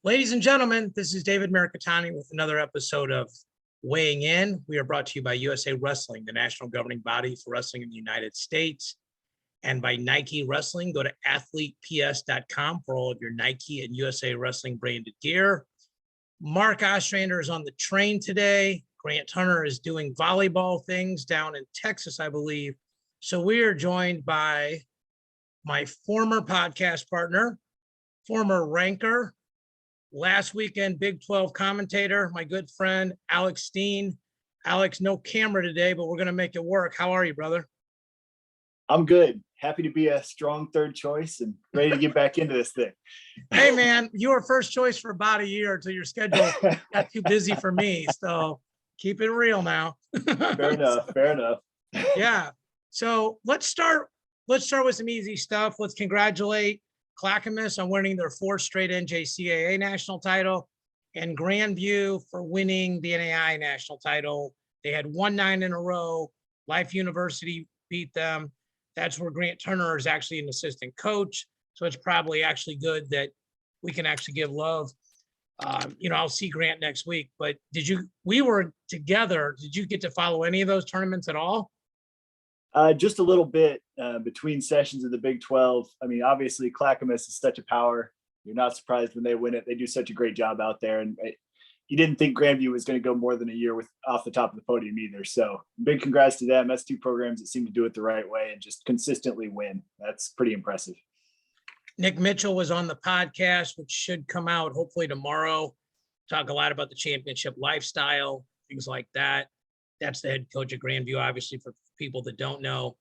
Ladies and gentlemen, this is David Mirikitani with another episode of Weighing In. We are brought to you by USA Wrestling, the national governing body for wrestling in the United States, and by Nike Wrestling. Go to athleteps.com for all of your Nike and USA Wrestling branded gear. Mark Ostrander is on the train today. Grant Turner is doing volleyball things down in Texas, I believe. So we are joined by my former podcast partner, former ranker, last weekend Big 12 commentator, my good friend, Alex Steen. Alex, no camera today, but we're going to make it work. How are you, brother? I'm good. Happy to be a strong third choice and ready to get back into this thing. Hey, man, you were first choice for about a year until your schedule got too busy for me. So keep it real now. Fair enough. Fair enough. Yeah. So let's start with some easy stuff. Let's congratulate Clackamas on winning their fourth straight NJCAA national title, and Grandview for winning the NAI national title. They had won 9 in a row. Life University beat them. That's where Grant Turner is actually an assistant coach. So it's probably actually good that we can actually give love. I'll see Grant next week, but we were together. Did you get to follow any of those tournaments at all? Just a little bit between sessions of the Big 12. I mean, obviously Clackamas is such a power. You're not surprised when they win it. They do such a great job out there. And you didn't think Grandview was going to go more than a year off the top of the podium either. So big congrats to them. That's two programs that seem to do it the right way and just consistently win. That's pretty impressive. Nick Mitchell was on the podcast, which should come out hopefully tomorrow. Talk a lot about the championship lifestyle, things like that. That's the head coach at Grandview, obviously, for people that don't know.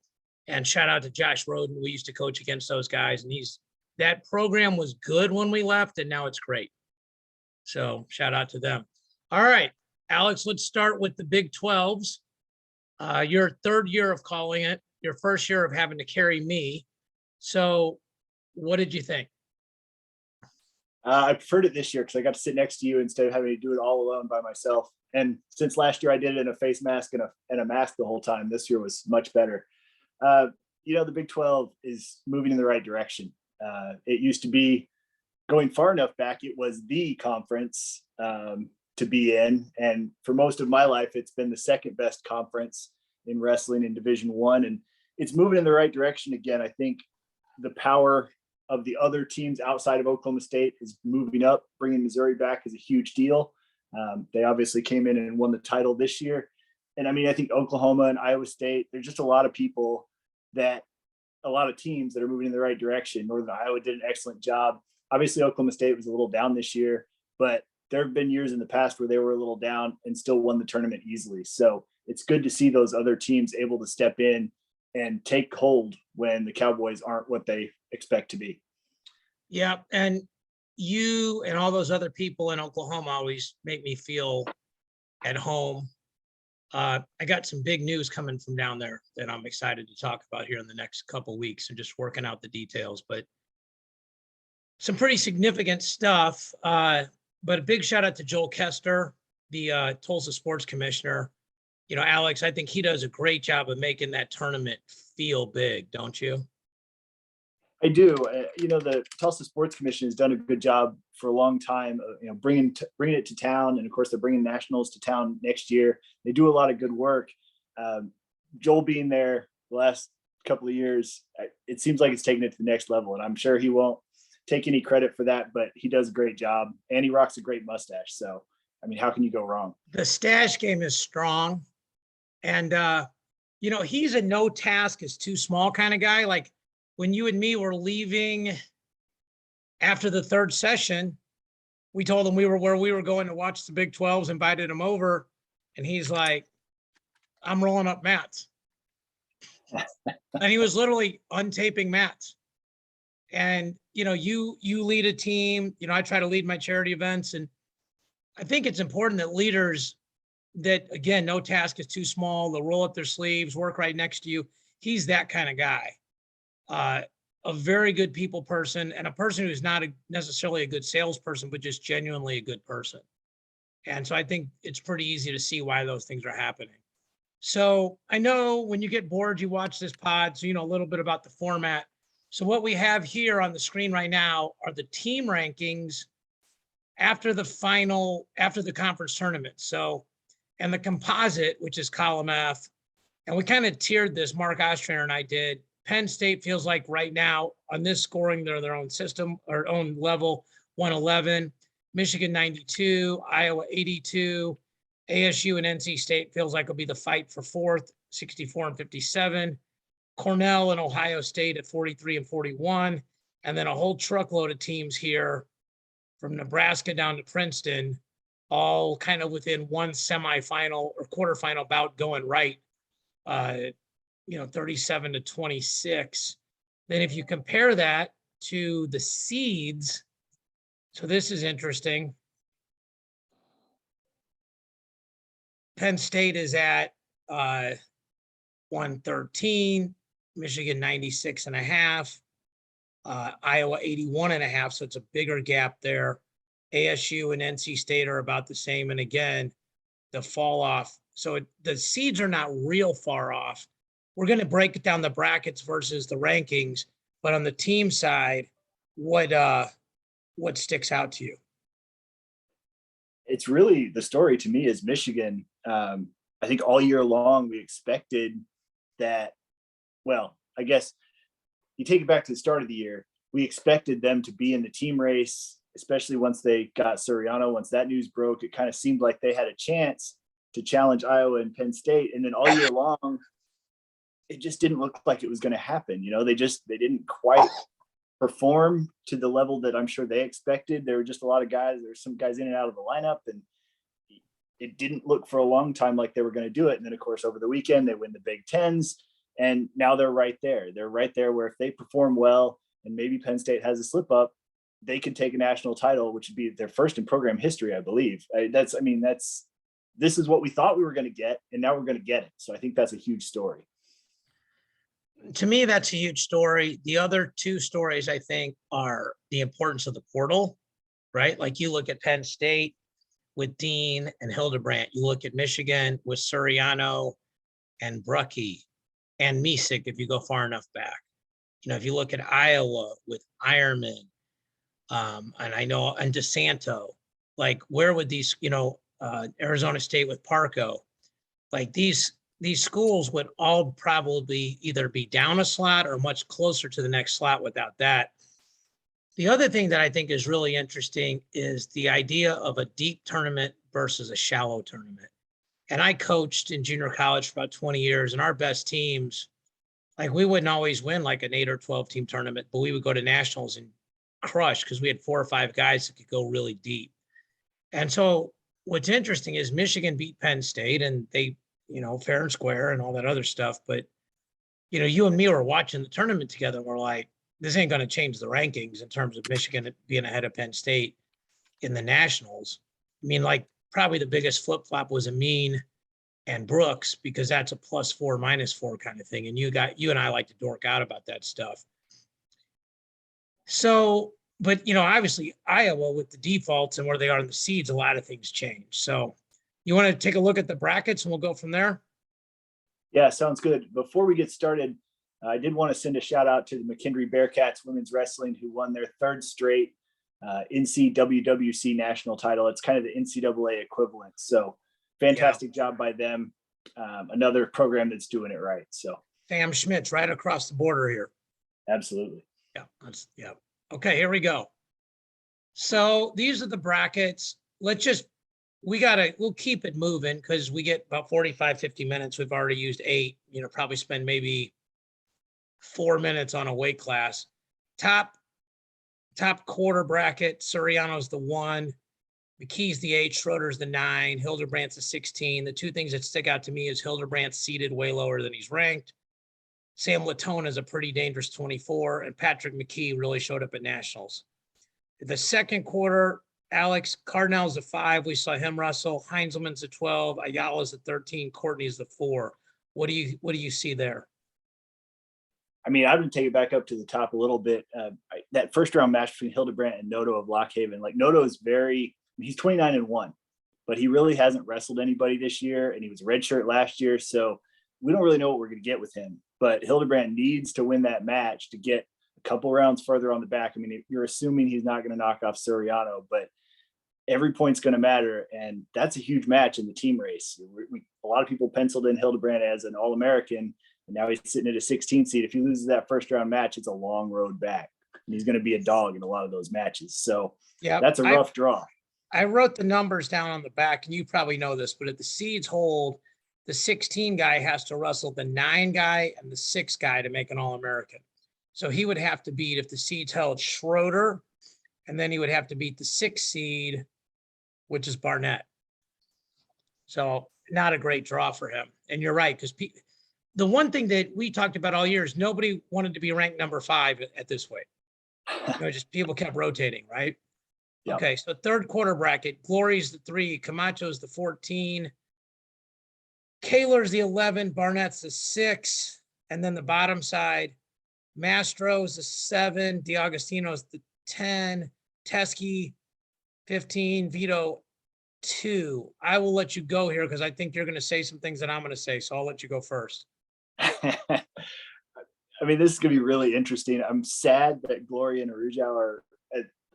And shout out to Josh Roden. We used to coach against those guys, and that program was good when we left, and now it's great. So shout out to them. All right, Alex, let's start with the Big 12s. Your third year of calling it, your first year of having to carry me. So what did you think? I preferred it this year because I got to sit next to you instead of having to do it all alone by myself. And since last year I did it in a face mask and a mask the whole time, this year was much better. The Big 12 is moving in the right direction. It used to be, going far enough back, it was the conference to be in. And for most of my life, it's been the second best conference in wrestling in Division I. And it's moving in the right direction again. I think the power of the other teams outside of Oklahoma State is moving up. Bringing Missouri back is a huge deal. They obviously came in and won the title this year. And I mean, I think Oklahoma and Iowa State, there's just a lot of teams that are moving in the right direction. Northern Iowa did an excellent job. Obviously, Oklahoma State was a little down this year, but there have been years in the past where they were a little down and still won the tournament easily. So it's good to see those other teams able to step in and take hold when the Cowboys aren't what they expect to be. Yeah, and you and all those other people in Oklahoma always make me feel at home. I got some big news coming from down there that I'm excited to talk about here in the next couple of weeks and just working out the details, but some pretty significant stuff. But a big shout out to Joel Kester, the Tulsa sports commissioner. Alex, I think he does a great job of making that tournament feel big, don't you? I do. The Tulsa Sports Commission has done a good job for a long time, bringing it to town. And of course, they're bringing nationals to town next year. They do a lot of good work. Joel being there the last couple of years, it seems like it's taken it to the next level. And I'm sure he won't take any credit for that, but he does a great job. And he rocks a great mustache. So, I mean, how can you go wrong? The stash game is strong. And, he's a no task is too small kind of guy. Like, when you and me were leaving after the third session, we told him we were where we were going to watch the Big 12s, invited him over, and he's like, I'm rolling up mats. And he was literally untaping mats. And, you lead a team, I try to lead my charity events. And I think it's important that leaders that, again, no task is too small, they'll roll up their sleeves, work right next to you. He's that kind of guy. A very good people person, and a person who's not necessarily a good salesperson, but just genuinely a good person. And so I think it's pretty easy to see why those things are happening. So I know when you get bored, you watch this pod, so you know a little bit about the format. So what we have here on the screen right now are the team rankings after the conference tournament. So, and the composite, which is column F, and we kind of tiered this, Mark Ostrander and I did. Penn State feels like right now on this scoring, they're their own system or own level, 111, Michigan 92, Iowa 82, ASU and NC State feels like it'll be the fight for fourth, 64 and 57. Cornell and Ohio State at 43 and 41. And then a whole truckload of teams here from Nebraska down to Princeton, all kind of within one semifinal or quarterfinal bout going right, 37 to 26. Then if you compare that to the seeds, so this is interesting. Penn State is at 113, Michigan 96 and a half, Iowa 81 and a half. So it's a bigger gap there. ASU and NC State are about the same. And again, the fall off. So the seeds are not real far off. We're going to break down the brackets versus the rankings, but on the team side, what sticks out to you? It's really, the story to me is Michigan. I think all year long we expected that, well, I guess you take it back to the start of the year, we expected them to be in the team race, especially once they got Suriano. Once that news broke, it kind of seemed like they had a chance to challenge Iowa and Penn State. And then all year long, it just didn't look like it was going to happen. They didn't quite perform to the level that I'm sure they expected. There were just a lot of guys. There were some guys in and out of the lineup, and it didn't look for a long time like they were going to do it. And then, of course, over the weekend, they win the Big Tens, and now they're right there. They're right there where if they perform well and maybe Penn State has a slip up, they could take a national title, which would be their first in program history, I believe. This is what we thought we were going to get, and now we're going to get it. So I think that's a huge story. To me, that's a huge story. The other two stories, I think, are the importance of the portal, right? Like you look at Penn State with Dean and Hildebrandt. You look at Michigan with Suriano and Bruckey and Misik, if you go far enough back. If you look at Iowa with Ironman, and I know, and DeSanto, like where would these, Arizona State with Parco, like these schools would all probably either be down a slot or much closer to the next slot without that. The other thing that I think is really interesting is the idea of a deep tournament versus a shallow tournament. And I coached in junior college for about 20 years, and our best teams, like we wouldn't always win like an 8 or 12 team tournament, but we would go to nationals and crush because we had 4 or 5 guys that could go really deep. And so what's interesting is Michigan beat Penn State, and they, fair and square and all that other stuff. But, you and me were watching the tournament together. And we're like, this ain't going to change the rankings in terms of Michigan being ahead of Penn State in the nationals. I mean, like probably the biggest flip flop was Amin and Brooks, because that's a +4, -4 kind of thing. And you and I like to dork out about that stuff. So, but, obviously Iowa with the defaults and where they are in the seeds, a lot of things change. So you want to take a look at the brackets and we'll go from there? Yeah, sounds good. Before we get started, I did want to send a shout out to the McKendree Bearcats women's wrestling, who won their 3rd straight NCWWC national title. It's kind of the NCAA equivalent. So fantastic job by them. Another program that's doing it right. So Sam Schmidt's right across the border here. Absolutely. Yeah. Okay, here we go. So these are the brackets. We'll keep it moving because we get about 45, 50 minutes. We've already used 8, probably spend maybe 4 minutes on a weight class. Top quarter bracket, Suriano's the 1, McKee's the 8, Schroeder's the 9, Hildebrandt's the 16. The 2 things that stick out to me is Hildebrandt's seated way lower than he's ranked. Sam Latona is a pretty dangerous 24, and Patrick McKee really showed up at nationals. The second quarter, Alex Cardinal's a 5. We saw him wrestle. Heinzelman's a 12. Ayala's a 13. Courtney's the 4. What do you see there? I mean, I would take it back up to the top a little bit. That first round match between Hildebrandt and Noto of Loch Haven, like Noto is he's 29-1, but he really hasn't wrestled anybody this year, and he was a redshirt last year. So we don't really know what we're going to get with him. But Hildebrandt needs to win that match to get a couple rounds further on the back. I mean, you're assuming he's not going to knock off Suriano, but every point's going to matter. And that's a huge match in the team race. A lot of people penciled in Hildebrandt as an All-American, and now he's sitting at a 16 seed. If he loses that first round match, it's a long road back. And he's going to be a dog in a lot of those matches. So Yeah, that's a rough draw. I wrote the numbers down on the back, and you probably know this, but if the seeds hold, the 16 guy has to wrestle the 9 guy and the 6 guy to make an All-American. So he would have to beat, if the seeds held, Schroeder, and then he would have to beat the 6 seed, which is Barnett. So not a great draw for him. And you're right, because the one thing that we talked about all year is nobody wanted to be ranked number 5 at this weight. Just people kept rotating, right? Yep. Okay, so third quarter bracket, Glory's the 3, Camacho's the 14, Kaler's the 11, Barnett's the 6, and then the bottom side, Mastro's the 7, DiAgostino's the 10, Teskey 15, Vito 2. I will let you go here because I think you're going to say some things that I'm going to say, so I'll let you go first. I mean, this is going to be really interesting. I'm sad that Glory and Arujau are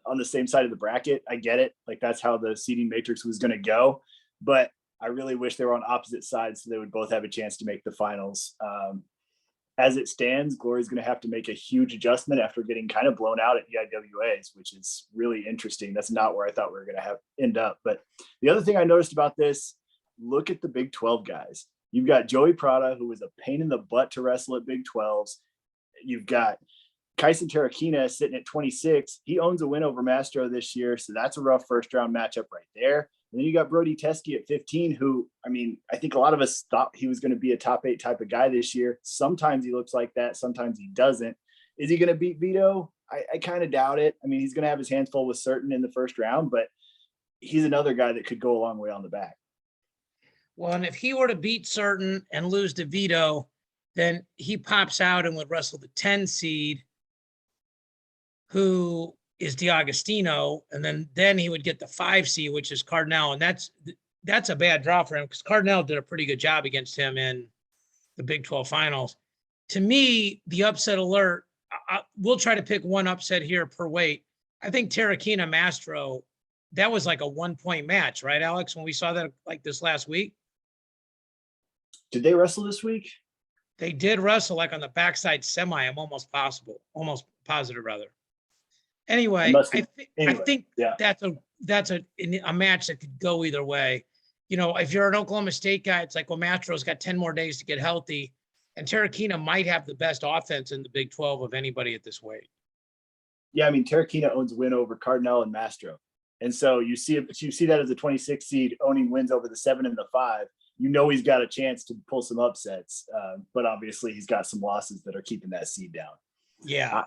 on the same side of the bracket. I get it. Like, that's how the seeding matrix was going to go. But I really wish they were on opposite sides so they would both have a chance to make the finals. As it stands, Glory's going to have to make a huge adjustment after getting kind of blown out at EIWAs, which is really interesting. That's not where I thought we were going to end up. But the other thing I noticed about this, look at the Big 12 guys. You've got Joey Prada, who was a pain in the butt to wrestle at Big 12s. You've got Kyson Tarakina sitting at 26. He owns a win over Mastro this year, so that's a rough first round matchup right there. And then you got Brody Teskey at 15, who, I mean, I think a lot of us thought he was going to be a top 8 type of guy this year. Sometimes he looks like that. Sometimes he doesn't. Is he going to beat Vito? I kind of doubt it. I mean, he's going to have his hands full with Certain in the first round, but he's another guy that could go a long way on the back. Well, and if he were to beat Certain and lose to Vito, then he pops out and would wrestle the 10 seed, who is DiAgostino, and then he would get the 5 seed, which is Cardinal, and that's a bad draw for him because Cardinal did a pretty good job against him in the Big 12 finals. To me, the upset alert, we'll try to pick one upset here per weight. I think Tarakina Mastro, that was like a 1-point match, right, Alex, when we saw that like this last week? Did they wrestle this week? They did wrestle like on the backside semi. I'm almost positive rather. Anyway, I think yeah. that's a match that could go either way. You know, if you're an Oklahoma State guy, it's like, well, Mastro's got 10 more days to get healthy, and Tarakina might have the best offense in the Big 12 of anybody at this weight. Yeah, I mean, Tarakina owns a win over Cardinal and Mastro, and so you see that as a 26 seed owning wins over the 7 and the 5. You know he's got a chance to pull some upsets, but obviously he's got some losses that are keeping that seed down. Yeah.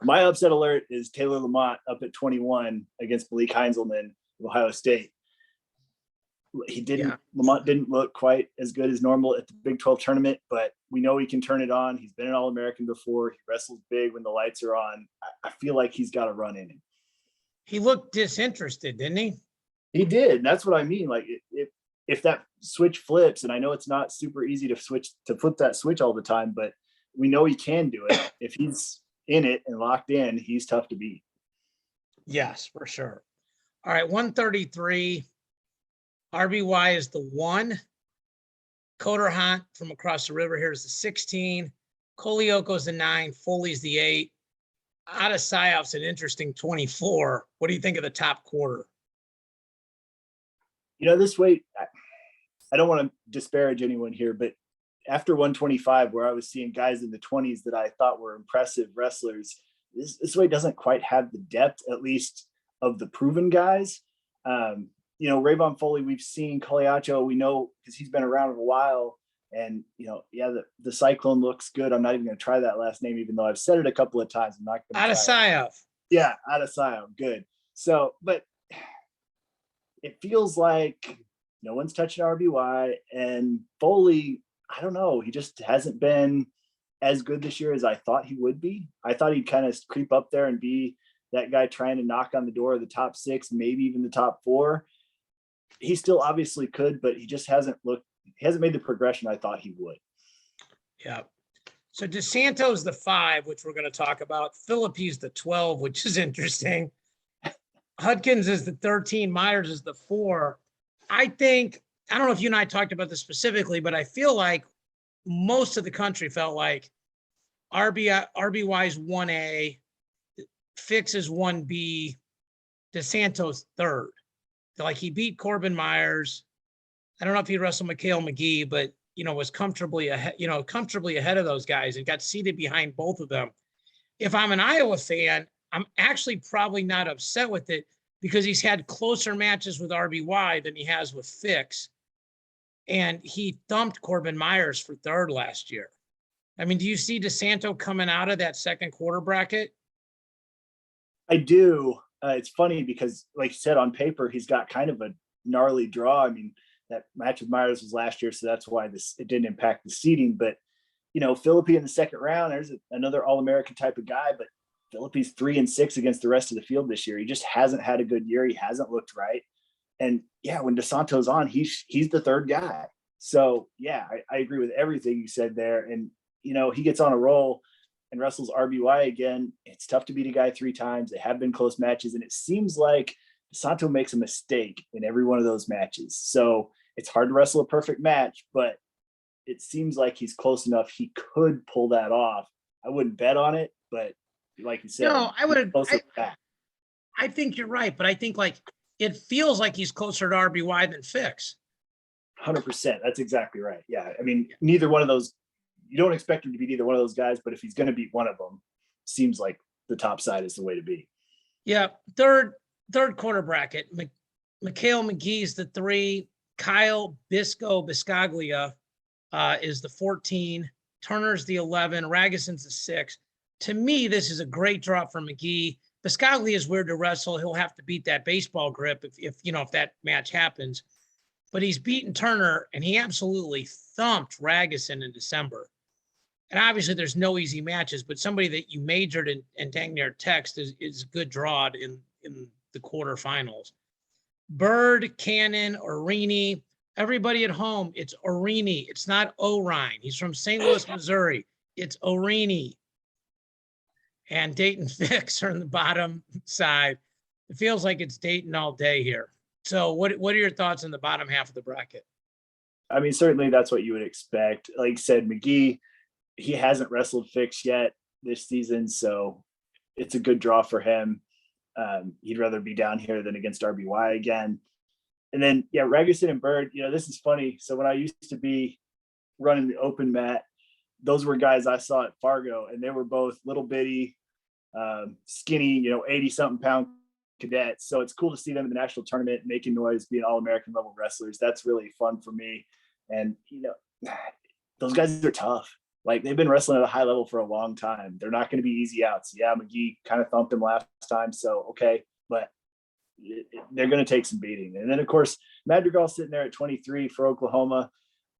My upset alert is Taylor Lamont up at 21 against Malik Heinzelman of Ohio State. Lamont didn't look quite as good as normal at the Big 12 tournament, but we know he can turn it on. He's been an All-American before. He wrestles big when the lights are on. I feel like he's got a run in him. He looked disinterested, didn't he? He did. That's what I mean. Like, if that switch flips, and I know it's not super easy to flip that switch all the time, but we know he can do it. If he's in it and locked in, he's tough to beat. Yes, for sure. All right, 133. RBY is the 1. Coder Hunt from across the river here is the 16. Kolioko's the 9. Foley's the 8. Adesayev's an interesting 24. What do you think of the top quarter? You know, this weight, I don't want to disparage anyone here, but after 125, where I was seeing guys in the 20s that I thought were impressive wrestlers, this weight doesn't quite have the depth, at least of the proven guys. You know, Rayvon Foley, we've seen Coliacho, we know because he's been around a while. And, you know, yeah, the Cyclone looks good. I'm not even going to try that last name, even though I've said it a couple of times. I'm not going to Adesayev. Yeah, Adesayev. Good. So, but it feels like no one's touching RBY, and Foley, I don't know. He just hasn't been as good this year as I thought he would be. I thought he'd kind of creep up there and be that guy trying to knock on the door of the top 6, maybe even the top 4. He still obviously could, but he just hasn't made the progression I thought he would. Yeah. So DeSanto's the 5, which we're going to talk about. Philippe's the 12, which is interesting. Hudkins is the 13, Myers is the 4. I don't know if you and I talked about this specifically, but I feel like most of the country felt like RBY's 1A, Fix is 1B, DeSanto's 3rd. Like he beat Corbin Myers. I don't know if he wrestled Mikhail McGee, but was comfortably ahead of those guys and got seated behind both of them. If I'm an Iowa fan, I'm actually probably not upset with it because he's had closer matches with RBY than he has with Fix. And he thumped Corbin Myers for 3rd last year. I mean, do you see DeSanto coming out of that second quarter bracket? I do. It's funny because, like you said, on paper, he's got kind of a gnarly draw. I mean, that match with Myers was last year, so that's why it didn't impact the seeding. But, Philippi in the second round, there's another All-American type of guy, but Philippi's 3-6 against the rest of the field this year. He just hasn't had a good year. He hasn't looked right. And yeah, when DeSanto's on, he's the 3rd guy. So yeah, I agree with everything you said there. And, he gets on a roll and wrestles RBY again. It's tough to beat a guy 3 times. They have been close matches. And it seems like DeSanto makes a mistake in every one of those matches. So it's hard to wrestle a perfect match, but it seems like he's close enough. He could pull that off. I wouldn't bet on it, but like you said, No, I would. I think you're right, but I think like it feels like he's closer to RBY than Fix. 100%. That's exactly right. Yeah. I mean, neither one of those, you don't expect him to beat either one of those guys, but if he's going to beat one of them, seems like the top side is the way to be. Yeah. Third quarter bracket. Mikhail McGee's the 3. Kyle Biscaglia is the 14. Turner's the 11. Ragason's the 6. To me, this is a great draw for McGee. Biscaglia is weird to wrestle. He'll have to beat that baseball grip if that match happens. But he's beaten Turner, and he absolutely thumped Ragason in December. And obviously, there's no easy matches, but somebody that you majored in and dang near text is a good draw in the quarterfinals. Bird, Cannon, Orini. Everybody at home, it's Orini. It's not Orine. He's from St. Louis, Missouri. It's Orini. And Dayton Fix are on the bottom side. It feels like it's Dayton all day here. So what are your thoughts on the bottom half of the bracket? I mean, certainly that's what you would expect. Like you said, McGee, he hasn't wrestled Fix yet this season, so it's a good draw for him. He'd rather be down here than against RBY again. And then, yeah, Ragusin and Bird, this is funny. So when I used to be running the open mat, those were guys I saw at Fargo, and they were both little bitty, skinny, 80-something pound cadets. So it's cool to see them in the national tournament, making noise, being All-American level wrestlers. That's really fun for me. And, those guys are tough. Like, they've been wrestling at a high level for a long time. They're not going to be easy outs. Yeah, McGee kind of thumped him last time, so okay. But they're going to take some beating. And then, of course, Madrigal's sitting there at 23 for Oklahoma.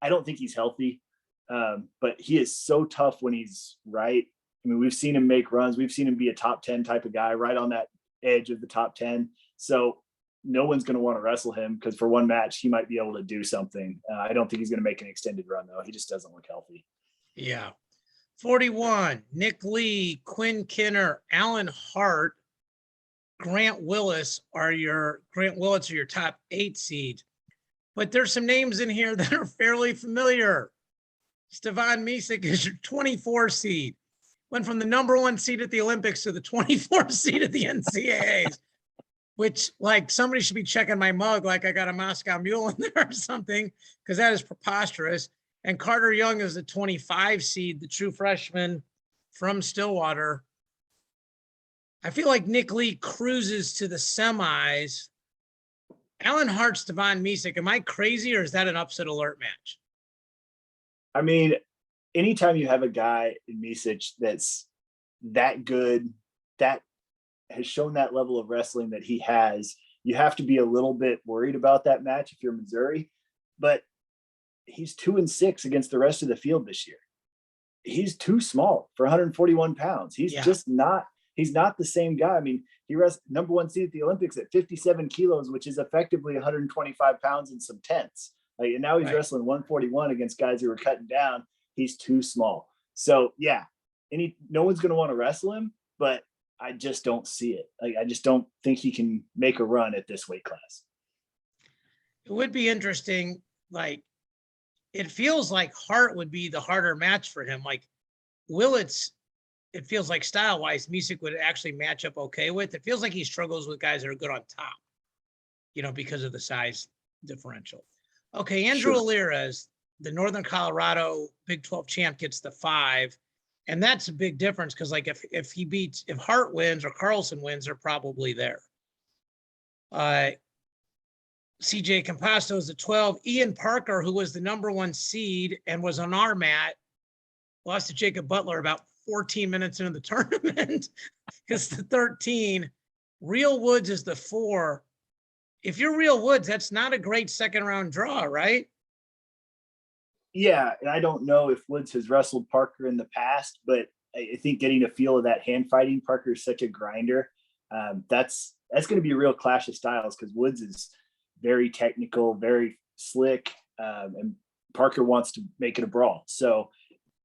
I don't think he's healthy, but he is so tough when he's right. I mean, we've seen him make runs. We've seen him be a top 10 type of guy, right on that edge of the top 10. So no one's going to want to wrestle him because for one match, he might be able to do something. I don't think he's going to make an extended run, though. He just doesn't look healthy. Yeah. 41, Nick Lee, Quinn Kinner, Alan Hart, Grant Willis are your top 8 seed. But there's some names in here that are fairly familiar. Stevan Misic is your 24 seed. Went from the number 1 seed at the Olympics to the 24th seed at the NCAAs, which, like, somebody should be checking my mug like I got a Moscow Mule in there or something, because that is preposterous. And Carter Young is the 25 seed, the true freshman from Stillwater. I feel like Nick Lee cruises to the semis. Alan Hart, Stevan Misic, am I crazy or is that an upset alert match? I mean, anytime you have a guy in Misic that's that good, that has shown that level of wrestling that he has, you have to be a little bit worried about that match if you're Missouri. But he's 2-6 against the rest of the field this year. He's too small for 141 pounds. He's just not, he's not the same guy. I mean, he wrestled number 1 seed at the Olympics at 57 kilos, which is effectively 125 pounds and some tenths. Like, and now he's wrestling 141 against guys who are cutting down. He's too small. So yeah, no one's going to want to wrestle him, but I just don't see it. Like, I just don't think he can make a run at this weight class. It would be interesting. Like, it feels like Hart would be the harder match for him. Like Willits, it feels like style wise, Misick would actually match up okay with. It feels like he struggles with guys that are good on top, because of the size differential. Okay, Andrew Sure. Alirez, the Northern Colorado Big 12 champ, gets the 5. And that's a big difference because, like, if Hart wins or Carlson wins, they're probably there. CJ Composto is the 12. Ian Parker, who was the number 1 seed and was on our mat, lost to Jacob Butler about 14 minutes into the tournament. It's the 13. Real Woods is the 4. If you're Real Woods, that's not a great second round draw, right? Yeah, and I don't know if Woods has wrestled Parker in the past, but I think getting a feel of that hand fighting, Parker is such a grinder. That's going to be a real clash of styles because Woods is very technical, very slick, and Parker wants to make it a brawl. So,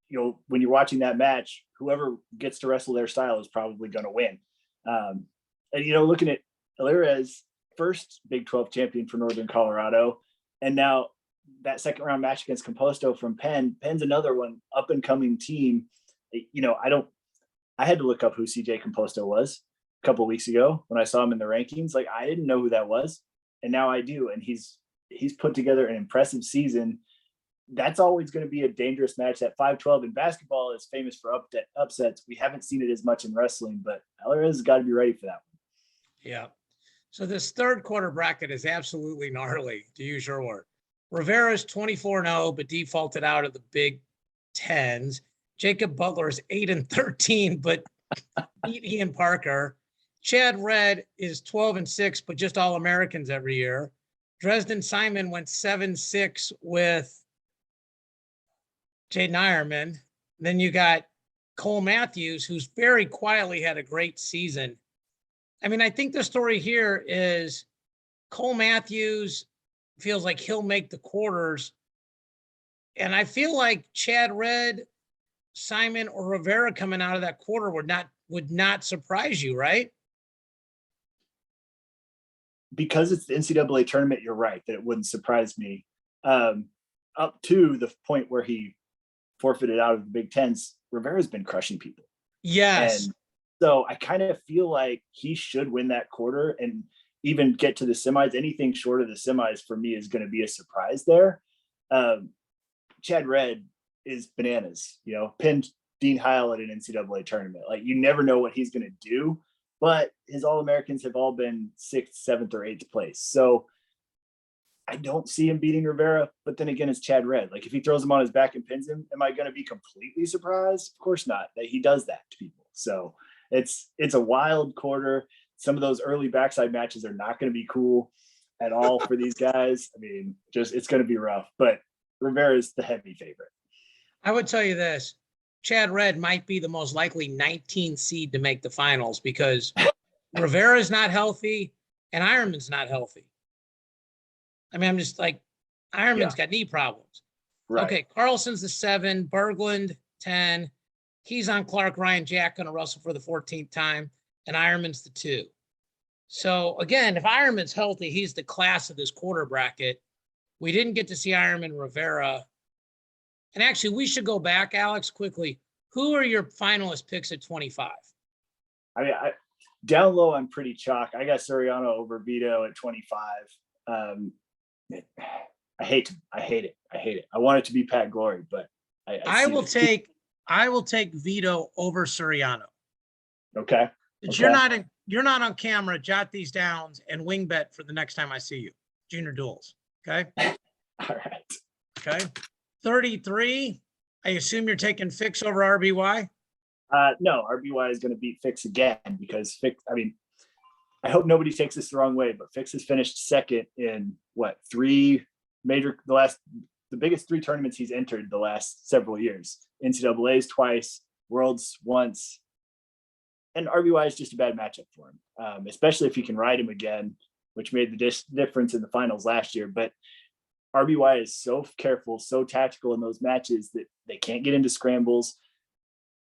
when you're watching that match, whoever gets to wrestle their style is probably going to win. And, looking at Alirez, first Big 12 champion for Northern Colorado, and now that second round match against Composto from Penn. Penn's another one, up and coming team. I had to look up who CJ Composto was a couple of weeks ago when I saw him in the rankings. Like, I didn't know who that was, and now I do. And he's put together an impressive season. That's always going to be a dangerous match. That 5-12 in basketball is famous for upsets. We haven't seen it as much in wrestling, but Alirez has got to be ready for that one. Yeah. So this third quarter bracket is absolutely gnarly, to use your word. Rivera's 24-0, but defaulted out of the Big Tens. Jacob Butler is 8-13, but beat Ian Parker. Chad Red is 12-6, but just All-Americans every year. Dresden Simon went 7-6 with Jaden Ironman. Then you got Cole Matthews, who's very quietly had a great season. I mean, I think the story here is Cole Matthews feels like he'll make the quarters. And I feel like Chad Red, Simon, or Rivera coming out of that quarter would not surprise you, right? Because it's the NCAA tournament, you're right that it wouldn't surprise me. Up to the point where he forfeited out of the Big Tens, Rivera's been crushing people. Yes. And so I kind of feel like he should win that quarter and even get to the semis. Anything short of the semis for me is going to be a surprise there. Chad Red is bananas, pinned Dean Heil at an NCAA tournament. Like, you never know what he's going to do, but his All-Americans have all been 6th, 7th, or 8th place. So I don't see him beating Rivera, but then again, it's Chad Red. Like, if he throws him on his back and pins him, am I going to be completely surprised? Of course not. That he does that to people. So it's a wild quarter. Some of those early backside matches are not going to be cool at all for these guys. I mean, it's going to be rough, but Rivera is the heavy favorite. I would tell you this, Chad Red might be the most likely 19 seed to make the finals because Rivera's not healthy and Ironman's not healthy. I mean, I'm just like, Ironman's got knee problems. Right. Okay, Carlson's the 7, Berglund 10, Keys on Clark, Ryan Jack going to wrestle for the 14th time, and Ironman's the 2. So again, if Ironman's healthy, he's the class of this quarter bracket. We didn't get to see Ironman Rivera. And actually, we should go back, Alex, quickly. Who are your finalist picks at 25? I mean, down low, I'm pretty chalk. I got Soriano over Vito at 25. I hate it. I want it to be Pat Glory, but I will take Vito over Soriano. Okay. You're not on camera. Jot these down and wing bet for the next time I see you. Junior duels. Okay. All right. Okay. 33. I assume you're taking Fix over RBY. No, RBY is going to beat Fix again because Fix. I mean, I hope nobody takes this the wrong way, but Fix has finished second in the biggest 3 tournaments he's entered the last several years. NCAA's twice, Worlds once. And RBY is just a bad matchup for him, especially if he can ride him again, which made the difference in the finals last year. But RBY is so careful, so tactical in those matches that they can't get into scrambles.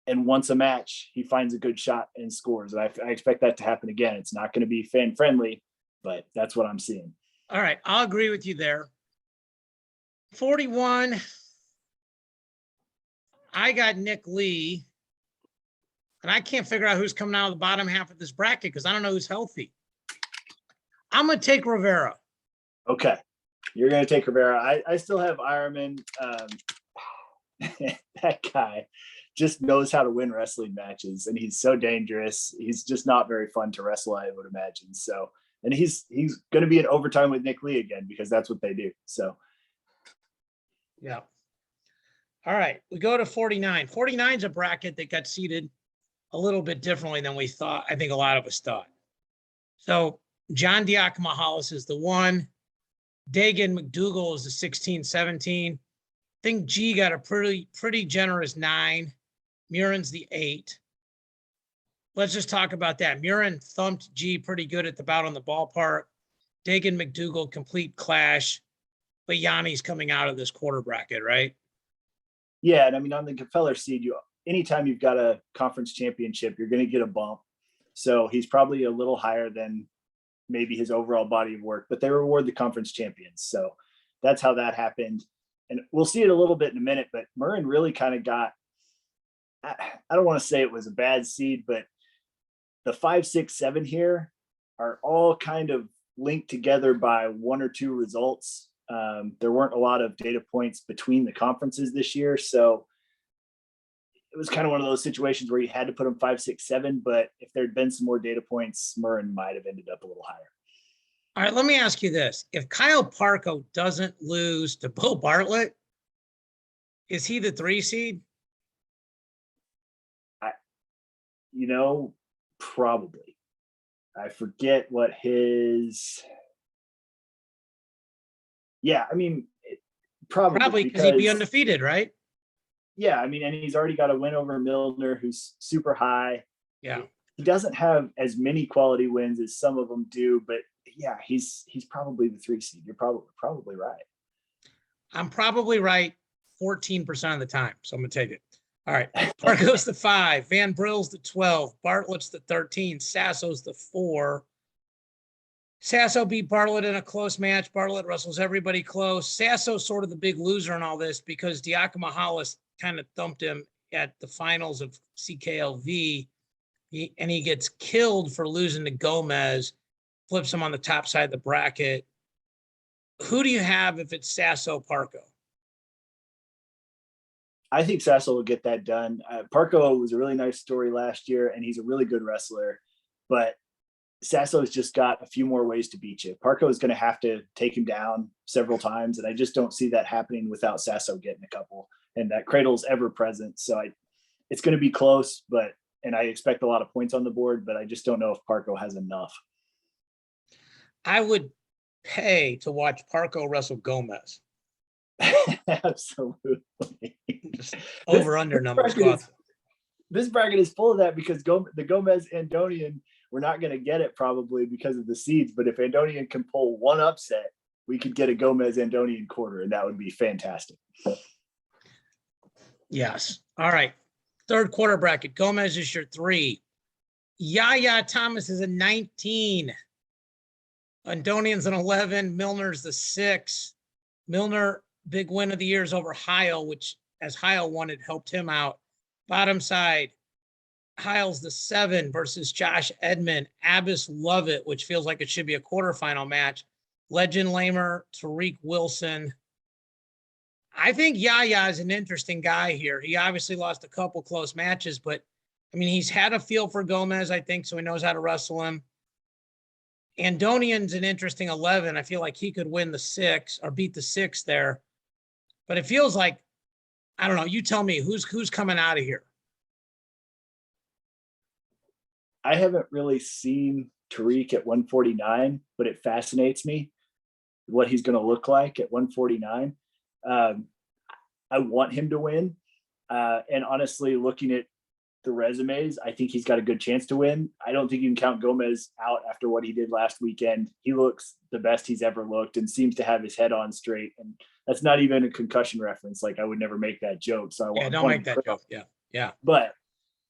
And once a match, he finds a good shot and scores. And I expect that to happen again. It's not going to be fan friendly, but that's what I'm seeing. All right. I'll agree with you there. 41. I got Nick Lee. And I can't figure out who's coming out of the bottom half of this bracket because I don't know who's healthy. I'm going to take Rivera. Okay. You're going to take Rivera. I still have Ironman. That guy just knows how to win wrestling matches, and he's so dangerous. He's just not very fun to wrestle, I would imagine. So, and he's going to be in overtime with Nick Lee again because that's what they do. So, yeah. All right, we go to 49. 49 is a bracket that got seeded a little bit differently than we thought. I think a lot of us thought. So John Diakomahalis is the 1. Dagan McDougal is the 16, 17. I think G got a pretty generous 9. Murin's the 8. Let's just talk about that. Murin thumped G pretty good at the bout on the ballpark. Dagan McDougal, complete clash. But Yanni's coming out of this quarter bracket, right? Yeah, and I mean, on the Gefeller seed, anytime you've got a conference championship, you're going to get a bump. So he's probably a little higher than maybe his overall body of work, but they reward the conference champions. So that's how that happened. And we'll see it a little bit in a minute, but Murin really kind of got, I don't want to say it was a bad seed, but the 5, 6, 7 here are all kind of linked together by 1 or 2 results. There weren't a lot of data points between the conferences this year. So it was kind of one of those situations where you had to put them 5, 6, 7, but if there'd been some more data points, Murin might have ended up a little higher. All right, let me ask you this. If Kyle Parko doesn't lose to Bo Bartlett, is he the 3 seed? Probably. I forget what his. Yeah, I mean, probably because he'd be undefeated, right? Yeah, I mean, and he's already got a win over Milner, who's super high. Yeah, he doesn't have as many quality wins as some of them do, but yeah, he's probably the 3 seed. You're probably right. I'm probably right 14% of the time, so I'm gonna take it. All right, Parko's the 5, Van Brill's the 12, Bartlett's the 13, Sasso's the 4. Sasso beat Bartlett in a close match. Bartlett wrestles everybody close. Sasso's sort of the big loser in all this because Diakomahalis kind of thumped him at the finals of CKLV, and he gets killed for losing to Gomez, flips him on the top side of the bracket. Who do you have if it's Sasso Parko? I think Sasso will get that done. Parko was a really nice story last year, and he's a really good wrestler, but Sasso's just got a few more ways to beat you. Parko is going to have to take him down several times, and I just don't see that happening without Sasso getting a couple. And that cradle's ever present, so it's going to be close. And I expect a lot of points on the board, but I just don't know if Parko has enough. I would pay to watch Parko wrestle Gomez. Absolutely. Just over under numbers. This bracket is full of that because the Gomez Andonian, we're not going to get it probably because of the seeds, but if Andonian can pull one upset, we could get a Gomez Andonian quarter, and that would be fantastic. Yes. All right. 3rd quarter bracket. Gomez is your 3. Yaya Thomas is a 19. Andonian's an 11. Milner's the 6. Milner, big win of the year is over Heil, which as Heil won, it helped him out. Bottom side, Heil's the 7 versus Josh Edmond. Abbas Lovett, which feels like it should be a quarterfinal match. Legend Lamer, Tariq Wilson. I think Yaya is an interesting guy here. He obviously lost a couple close matches, but I mean, he's had a feel for Gomez, I think, so he knows how to wrestle him. Andonian's an interesting 11. I feel like he could win the 6 or beat the 6 there, but it feels like, I don't know. You tell me who's coming out of here. I haven't really seen Tariq at 149, but it fascinates me what he's going to look like at 149. I want him to win. And honestly, looking at the resumes, I think he's got a good chance to win. I don't think you can count Gomez out after what he did last weekend. He looks the best he's ever looked and seems to have his head on straight. And that's not even a concussion reference. Like, I would never make that joke. So don't make that joke. Yeah. But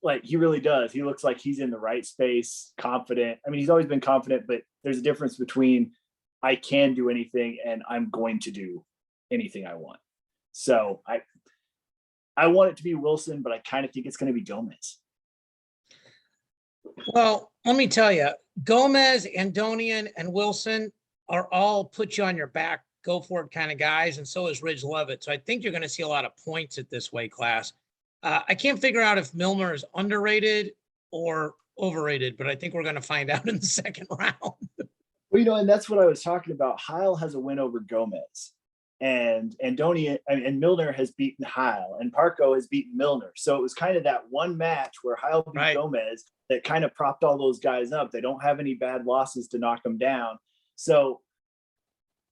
Like he really does. He looks like he's in the right space, confident. I mean, he's always been confident, but there's a difference between I can do anything and I'm going to do anything I want. So I want it to be Wilson, but I kind of think it's going to be Gomez. Well, let me tell you, Gomez, Andonian, and Wilson are all put you on your back, go for it kind of guys, and so is Ridge Levitt. So I think you're going to see a lot of points at this weight class. I can't figure out if Milner is underrated or overrated, but I think we're going to find out in the second round. Well, and that's what I was talking about. Heil has a win over Gomez, and Andonian and Milner has beaten Heil, and Parco has beaten Milner. So it was kind of that one match where Heil beat Gomez that kind of propped all those guys up. They don't have any bad losses to knock them down. So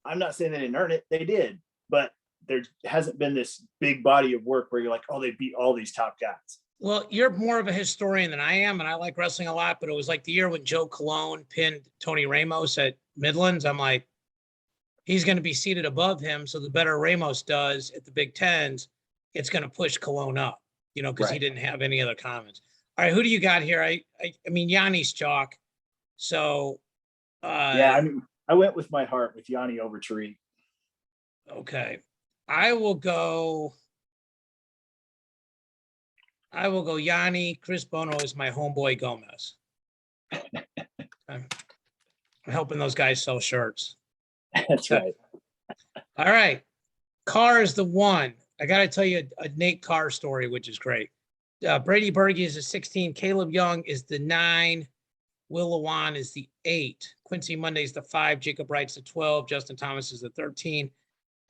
I'm not saying they didn't earn it. They did, but there hasn't been this big body of work where you're like, oh, they beat all these top guys. Well, you're more of a historian than I am, and I like wrestling a lot, but it was like the year when Joe Colon pinned Tony Ramos at Midlands. I'm like, he's going to be seated above him. So the better Ramos does at the Big Tens, it's going to push Colon up, because he didn't have any other comments. All right, who do you got here? I mean, Yanni's chalk. So I went with my heart with Yanni over Tariq. Okay. I will go Yanni. Chris Bono is my homeboy Gomez. I'm helping those guys sell shirts. That's right. All right. Carr is the one. I got to tell you a Nate Carr story, which is great. Brady Berge is the 16. Caleb Young is the 9. Will Lewan is the 8. Quincy Monday is the 5. Jacob Wright's the 12. Justin Thomas is the 13.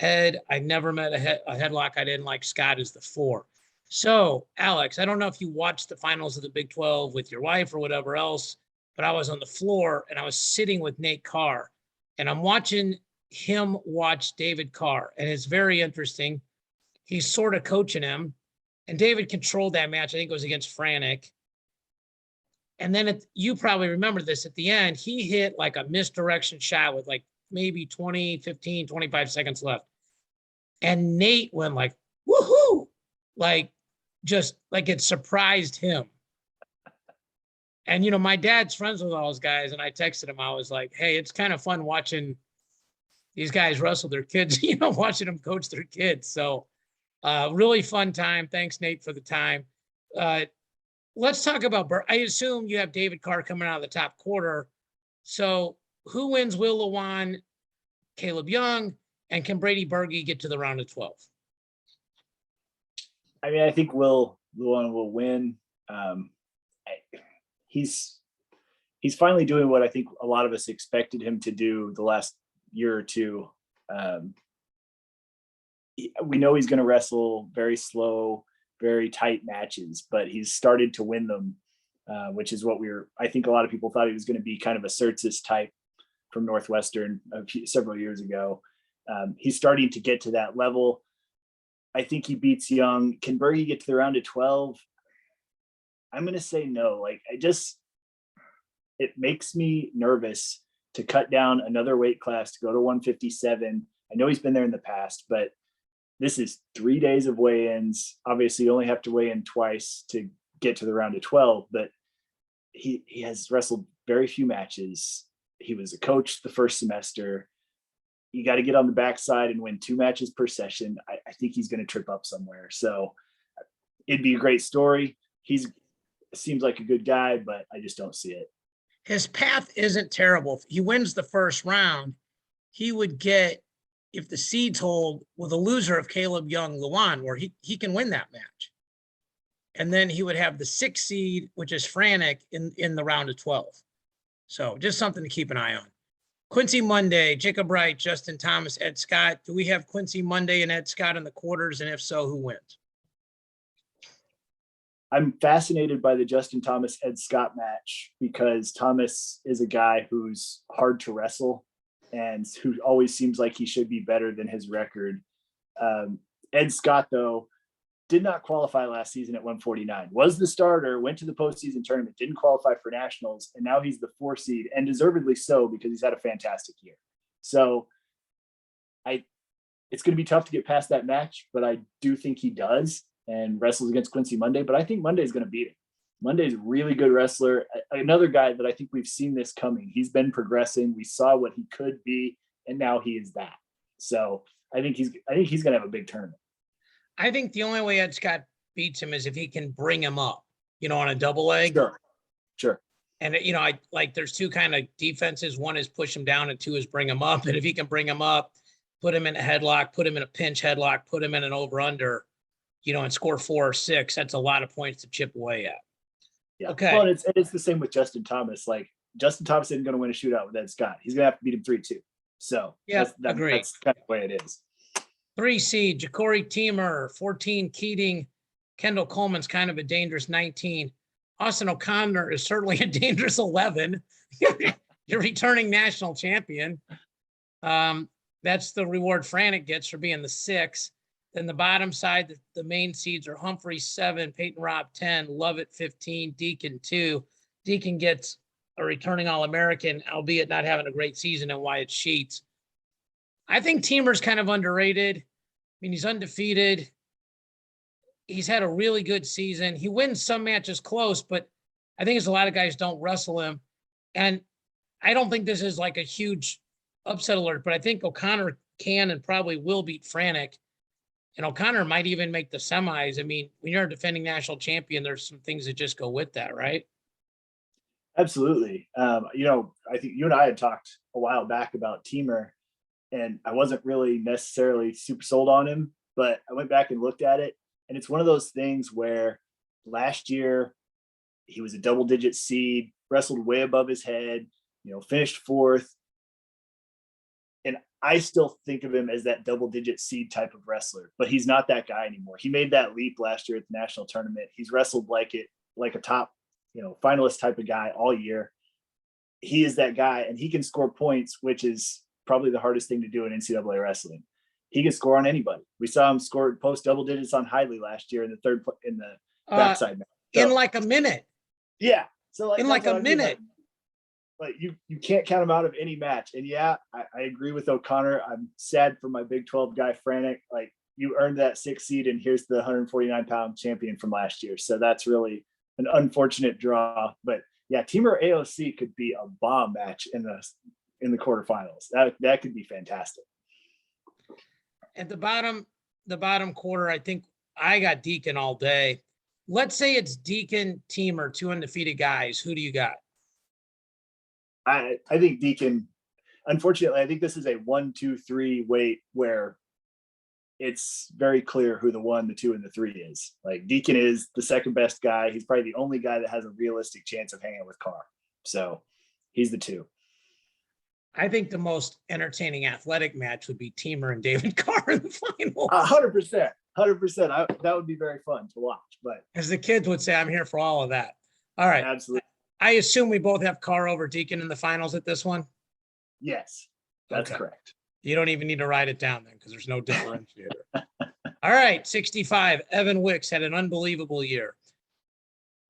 Ed, I never met a headlock I didn't like. Scott is the 4. So, Alex, I don't know if you watched the finals of the Big 12 with your wife or whatever else, but I was on the floor and I was sitting with Nate Carr, and I'm watching him watch David Carr, and it's very interesting. He's sort of coaching him, and David controlled that match. I think it was against Franek. And then you probably remember this at the end, he hit like a misdirection shot with like maybe 20, 15, 25 seconds left. And Nate went like, woohoo, like just like it surprised him. And, my dad's friends with all those guys. And I texted him, I was like, hey, it's kind of fun watching these guys wrestle their kids, watching them coach their kids. So really fun time. Thanks, Nate, for the time. Let's talk about, I assume you have David Carr coming out of the top quarter. So who wins Will Lewan, Caleb Young, and can Brady Berge get to the round of 12? I mean, I think Will Lewan will win. He's finally doing what I think a lot of us expected him to do the last year or two. We know he's going to wrestle very slow, very tight matches, but he's started to win them, which is what I think a lot of people thought he was going to be kind of a Surtsis type from Northwestern several years ago. He's starting to get to that level. I think he beats Young. Can Berge get to the round of 12? I'm going to say no. It makes me nervous to cut down another weight class to go to 157. I know he's been there in the past, but this is 3 days of weigh-ins. Obviously, you only have to weigh in twice to get to the round of 12, but he has wrestled very few matches. He was a coach the first semester. You got to get on the backside and win 2 matches per session. I think he's going to trip up somewhere. So it'd be a great story. Seems like a good guy, but I just don't see it. His path isn't terrible. If he wins the first round, he would get, if the seeds hold, with a loser of Caleb Young Lewan, where he can win that match. And then he would have the 6th seed, which is Franek, in the round of 12. So just something to keep an eye on. Quincy Monday, Jacob Wright, Justin Thomas, Ed Scott. Do we have Quincy Monday and Ed Scott in the quarters? And if so, who wins? I'm fascinated by the Justin Thomas, Ed Scott match because Thomas is a guy who's hard to wrestle and who always seems like he should be better than his record. Ed Scott, though, did not qualify last season at 149, was the starter, went to the postseason tournament, didn't qualify for nationals, and now he's the 4 seed, and deservedly so because he's had a fantastic year. So it's going to be tough to get past that match, but I do think he does and wrestles against Quincy Monday, but I think Monday is going to beat him. Monday's a really good wrestler. Another guy that I think we've seen this coming. He's been progressing. We saw what he could be, and now he is that. So I think he's going to have a big tournament. I think the only way Ed Scott beats him is if he can bring him up, on a double leg. Sure. And, I like there's two kind of defenses. One is push him down and two is bring him up. And if he can bring him up, put him in a headlock, put him in a pinch headlock, put him in an over-under, and score 4 or 6, that's a lot of points to chip away at. Yeah. Okay. Well, it's the same with Justin Thomas. Like Justin Thomas isn't going to win a shootout with Ed Scott. He's going to have to beat him 3-2. So yeah, agree. That's kind of the way it is. 3 seed, Ja'Cory Teamer, 14, Keating. Kendall Coleman's kind of a dangerous 19. Austin O'Connor is certainly a dangerous 11. You're returning national champion. That's the reward Franek gets for being the 6. Then the bottom side, the main seeds are Humphrey 7, Peyton Robb 10, Lovett 15, Deacon 2. Deacon gets a returning All-American, albeit not having a great season in Wyatt Sheets. I think Teamer's kind of underrated. I mean, he's undefeated. He's had a really good season. He wins some matches close, but I think there's a lot of guys don't wrestle him. And I don't think this is like a huge upset alert, but I think O'Connor can and probably will beat Franek. And O'Connor might even make the semis. I mean, when you're a defending national champion, there's some things that just go with that, right? Absolutely. I think you and I had talked a while back about Teamer, and I wasn't really necessarily super sold on him, but I went back and looked at it. And it's one of those things where last year he was a double-digit seed, wrestled way above his head, finished 4th. And I still think of him as that double-digit seed type of wrestler, but he's not that guy anymore. He made that leap last year at the national tournament. He's wrestled like a top, finalist type of guy all year. He is that guy, and he can score points, which is probably the hardest thing to do in NCAA wrestling. He can score on anybody. We saw him score post double digits on Hidley last year in the backside match. So, in like a minute. Yeah. So in like a minute. Like you can't count him out of any match. And yeah, I agree with O'Connor. I'm sad for my Big 12 guy, Franek. Like you earned that 6th seed, and here's the 149-pound champion from last year. So that's really an unfortunate draw. But yeah, Teamer AOC could be a bomb match in the quarterfinals. That could be fantastic. At the bottom quarter, I think I got Deacon all day. Let's say it's Deacon, Teamer, 2 undefeated guys. Who do you got? I think Deacon, unfortunately, I think this is a 1, 2, 3 weight where it's very clear who the 1, the 2, and the 3 is. Like Deacon is the second best guy. He's probably the only guy that has a realistic chance of hanging with Carr. So he's the 2. I think the most entertaining athletic match would be Teamer and David Carr in the final. 100%. That would be very fun to watch. But as the kids would say, I'm here for all of that. All right. Absolutely. I assume we both have Carr over Deacon in the finals at this one? Yes, that's correct. You don't even need to write it down then because there's no differentiator. All right, 65. Evan Wicks had an unbelievable year.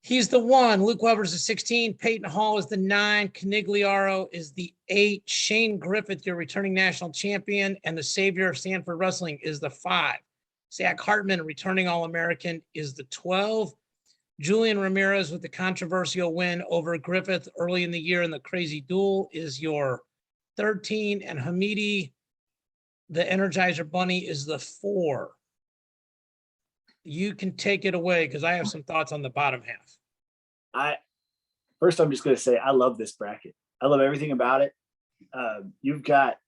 He's the 1. Luke Weber's the 16. Peyton Hall is the 9. Canigliaro is the 8. Shane Griffith, your returning national champion and the savior of Stanford wrestling, is the 5. Zach Hartman, returning All-American, is the 12. Julian Ramirez with the controversial win over Griffith early in the year in the Crazy Duel is your 13. And Hamidi, the Energizer Bunny, is the 4. You can take it away because I have some thoughts on the bottom half. I'm just going to say I love this bracket. I love everything about it. You've got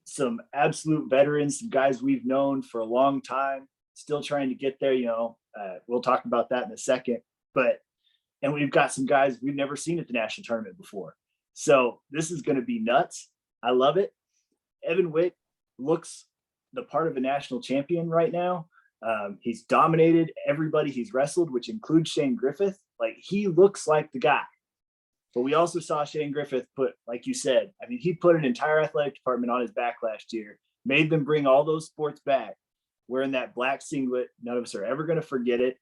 some absolute veterans, some guys we've known for a long time, still trying to get there. We'll talk about that in a second. And we've got some guys we've never seen at the national tournament before. So this is going to be nuts. I love it. Evan Witt looks the part of a national champion right now. He's dominated everybody he's wrestled, which includes Shane Griffith. Like he looks like the guy. But we also saw Shane Griffith put, like you said, he put an entire athletic department on his back last year, made them bring all those sports back, wearing that black singlet. None of us are ever going to forget it.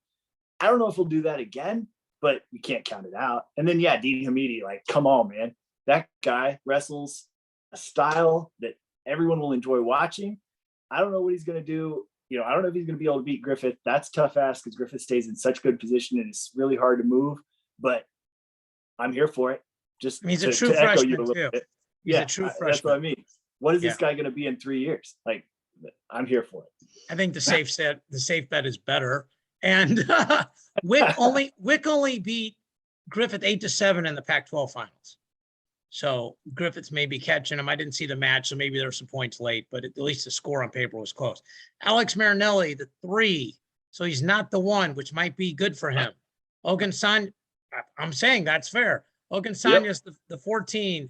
I don't know if he'll do that again, but we can't count it out. And then, yeah, Dean Hamidi, like, come on, man. That guy wrestles a style that everyone will enjoy watching. I don't know what he's going to do I don't know if he's going to be able to beat Griffith. That's tough ask because Griffith stays in such good position and it's really hard to move, but I'm here for it. Just He's a to true echo you a freshman little too. bit. He's a true That's what I freshman. mean. What is this Yeah. guy going to be in 3 years? Like, I'm here for it. I think the safe bet is better. And Wick only beat Griffith 8-7 in the Pac-12 finals. So Griffith's maybe catching him. I didn't see the match, so maybe there's some points late, but at least the score on paper was close. Alex Marinelli, the 3. So he's not the 1, which might be good for him. Ogunsan, I'm saying that's fair. Ogunsanya's the 14.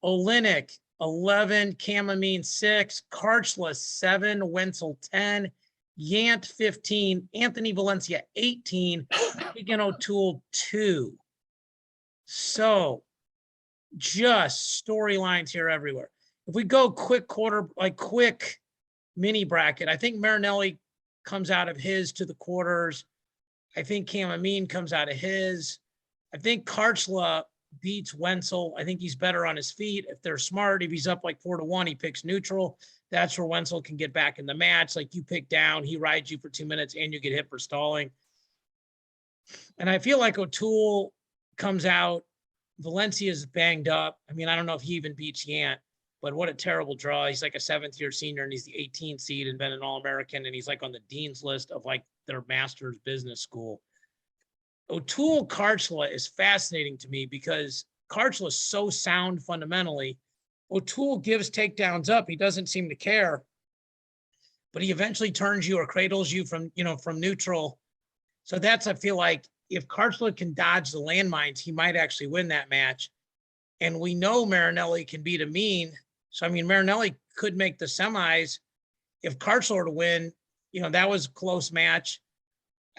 Olenek, 11. Kamamine, 6. Karchla, 7. Wenzel, 10. Yant, 15. Anthony Valencia, 18. Keegan O'Toole, 2. So just storylines here everywhere. If we go quick mini bracket, I think Marinelli comes out of his to the quarters. I think Kamamine comes out of his. I think Karchla beats Wenzel. I think he's better on his feet. If they're smart, if he's up like 4-1, he picks neutral. That's where Wenzel can get back in the match. Like you pick down, he rides you for 2 minutes and you get hit for stalling. And I feel like O'Toole comes out. Valencia's banged up. I mean, I don't know if he even beats Yant, but what a terrible draw. He's like a 7th-year senior and he's the 18th seed and been an All-American. And he's like on the dean's list of like their master's business school. O'Toole Karchla is fascinating to me because Karchla is so sound fundamentally. O'Toole gives takedowns up. He doesn't seem to care, but he eventually turns you or cradles you from neutral. So that's, I feel like, if Karchla can dodge the landmines, he might actually win that match. And we know Marinelli can beat Amin. So, I mean, Marinelli could make the semis. If Karchla were to win, that was a close match.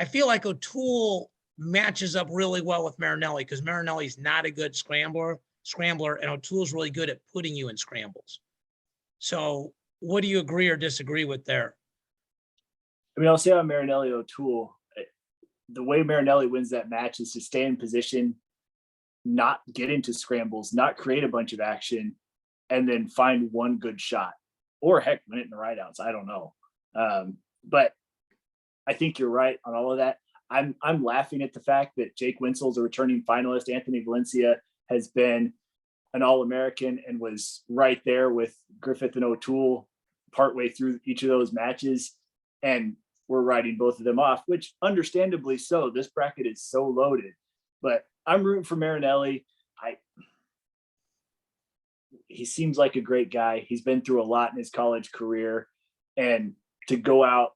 I feel like O'Toole matches up really well with Marinelli because Marinelli's not a good scrambler, and O'Toole's really good at putting you in scrambles. So what do you agree or disagree with there? I mean, I'll say on Marinelli O'Toole, the way Marinelli wins that match is to stay in position, not get into scrambles, not create a bunch of action, and then find one good shot, or heck, win it in the right outs. I don't know. But I think you're right on all of that. I'm laughing at the fact that Jake Wenzel's a returning finalist. Anthony Valencia has been an All-American and was right there with Griffith and O'Toole partway through each of those matches. And we're writing both of them off, which understandably so. This bracket is so loaded, but I'm rooting for Marinelli. He seems like a great guy. He's been through a lot in his college career, and to go out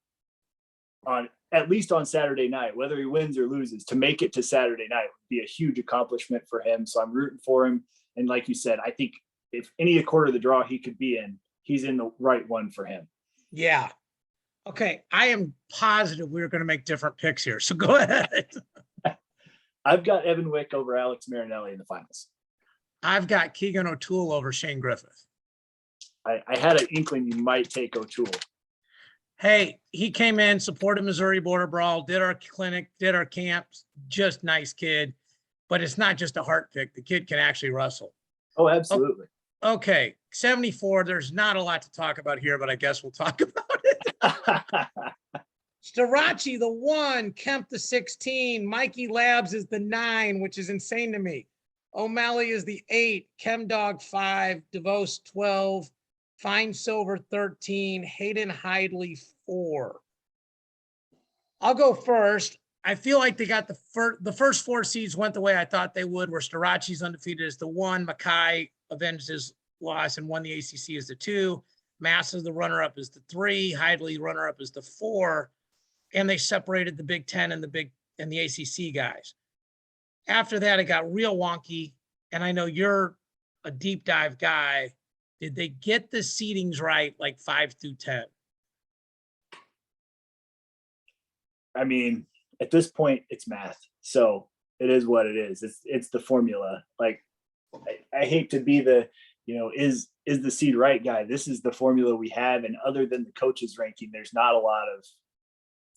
on at least on Saturday night, whether he wins or loses, to make it to Saturday night would be a huge accomplishment for him. So I'm rooting for him. And like you said, I think if any quarter of the draw he could be in, he's in the right one for him. Yeah. Okay, I am positive we're going to make different picks here. So go ahead. I've got Evan Wick over Alex Marinelli in the finals. I've got Keegan O'Toole over Shane Griffith. I had an inkling you might take O'Toole. Hey, he came in, supported Missouri Border Brawl, did our clinic, did our camps. Just nice kid. But it's not just a heart pick. The kid can actually wrestle. Oh, absolutely. Okay, 74. There's not a lot to talk about here, but I guess we'll talk about it. Starachi, the 1, Kemp, the 16, Mikey Labs is the 9, which is insane to me. O'Malley is the 8, Chemdog 5, DeVos 12, Fine Silver 13, Hayden Hidley 4. I'll go first. I feel like they got the first 4 seeds went the way I thought they would, where Starachi's undefeated as the 1, Mackay avenged his loss and won the ACC as the 2, Massa, the runner-up, is the 3, Hidley, runner-up, is the 4, and they separated the Big Ten and the ACC guys. After that, it got real wonky, and I know you're a deep dive guy. Did they get the seedings right, like 5 through 10? I mean, at this point, it's math, so it is what it is. It's the formula. Like, I hate to be the, is the seed right guy. This is the formula we have, and other than the coaches ranking, there's not a lot of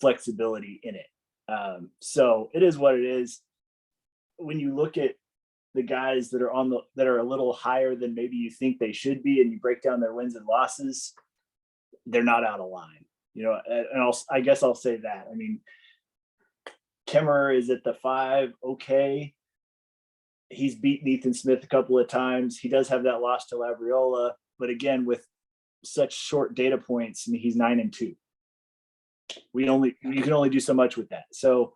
flexibility in it. So it is what it is. When you look at the guys that are a little higher than maybe you think they should be, and you break down their wins and losses, they're not out of line. you know, and I guess I'll say that. I mean, Kemmerer is at the 5. Okay. He's beaten Ethan Smith a couple of times. He does have that loss to Labriola, but again, with such short data points, I mean, he's 9-2. You can only do so much with that. So